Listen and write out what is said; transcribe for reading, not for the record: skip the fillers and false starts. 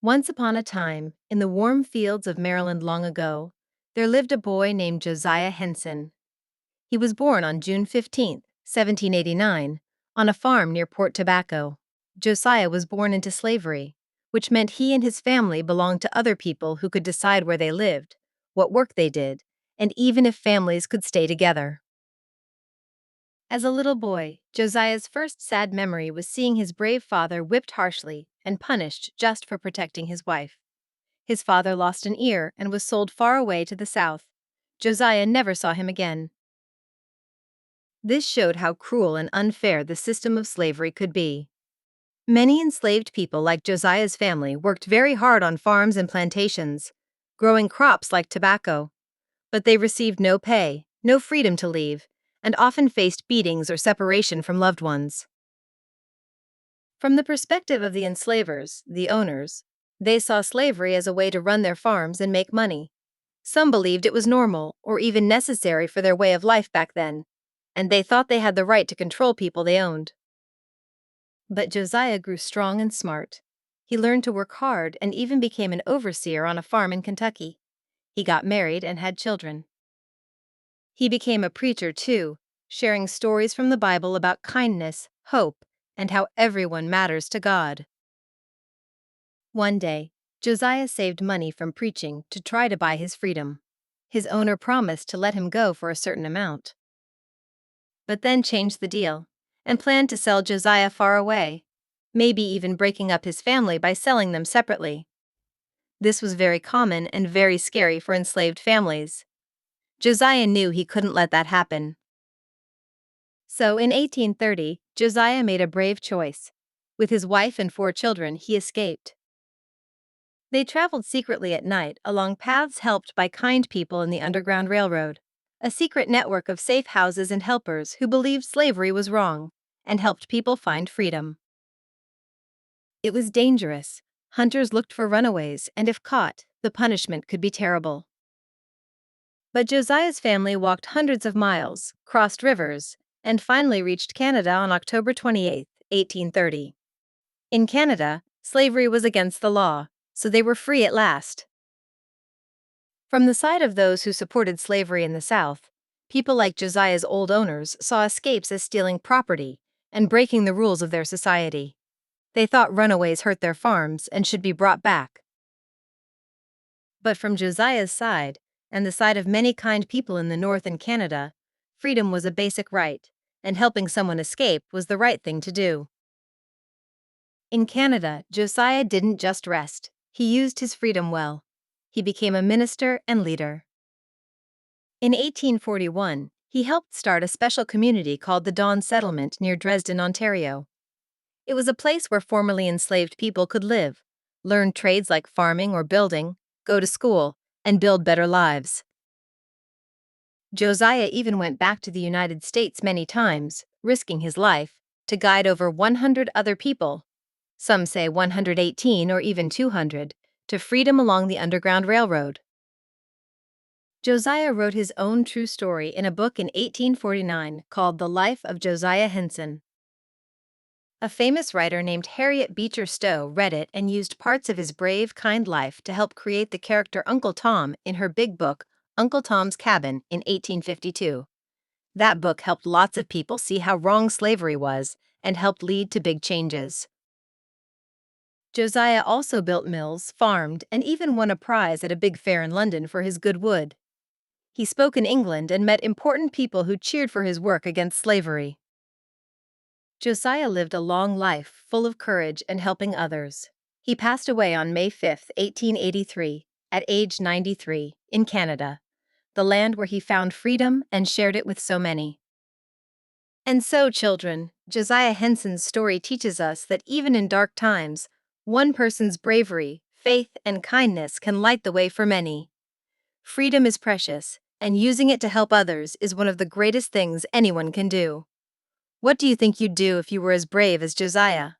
Once upon a time, in the warm fields of Maryland long ago, there lived a boy named Josiah Henson. He was born on June 15, 1789, on a farm near Port Tobacco. Josiah was born into slavery, which meant he and his family belonged to other people who could decide where they lived, what work they did, and even if families could stay together. As a little boy, Josiah's first sad memory was seeing his brave father whipped harshly and punished just for protecting his wife. His father lost an ear and was sold far away to the south. Josiah never saw him again. This showed how cruel and unfair the system of slavery could be. Many enslaved people like Josiah's family worked very hard on farms and plantations, growing crops like tobacco. But they received no pay, no freedom to leave, and often faced beatings or separation from loved ones. From the perspective of the enslavers, the owners, they saw slavery as a way to run their farms and make money. Some believed it was normal or even necessary for their way of life back then, and they thought they had the right to control people they owned. But Josiah grew strong and smart. He learned to work hard and even became an overseer on a farm in Kentucky. He got married and had children. He became a preacher too, sharing stories from the Bible about kindness, hope, and how everyone matters to God. One day, Josiah saved money from preaching to try to buy his freedom. His owner promised to let him go for a certain amount, but then changed the deal and planned to sell Josiah far away, maybe even breaking up his family by selling them separately. This was very common and very scary for enslaved families. Josiah knew he couldn't let that happen. So in 1830, Josiah made a brave choice. With his wife and 4 children, he escaped. They traveled secretly at night along paths helped by kind people in the Underground Railroad, a secret network of safe houses and helpers who believed slavery was wrong and helped people find freedom. It was dangerous. Hunters looked for runaways, and if caught, the punishment could be terrible. But Josiah's family walked hundreds of miles, crossed rivers, and finally reached Canada on October 28, 1830. In Canada, slavery was against the law, so they were free at last. From the side of those who supported slavery in the South, people like Josiah's old owners saw escapes as stealing property and breaking the rules of their society. They thought runaways hurt their farms and should be brought back. But from Josiah's side, and the side of many kind people in the North and Canada, freedom was a basic right, and helping someone escape was the right thing to do. In Canada, Josiah didn't just rest. He used his freedom well. He became a minister and leader. In 1841, he helped start a special community called the Don Settlement near Dresden, Ontario. It was a place where formerly enslaved people could live, learn trades like farming or building, go to school, and build better lives. Josiah even went back to the United States many times, risking his life, to guide over 100 other people, some say 118 or even 200, to freedom along the Underground Railroad. Josiah wrote his own true story in a book in 1849 called The Life of Josiah Henson. A famous writer named Harriet Beecher Stowe read it and used parts of his brave, kind life to help create the character Uncle Tom in her big book, Uncle Tom's Cabin, in 1852. That book helped lots of people see how wrong slavery was and helped lead to big changes. Josiah also built mills, farmed, and even won a prize at a big fair in London for his good wood. He spoke in England and met important people who cheered for his work against slavery. Josiah lived a long life full of courage and helping others. He passed away on May 5, 1883, at age 93, in Canada, the land where he found freedom and shared it with so many. And so, children, Josiah Henson's story teaches us that even in dark times, one person's bravery, faith, and kindness can light the way for many. Freedom is precious, and using it to help others is one of the greatest things anyone can do. What do you think you'd do if you were as brave as Josiah?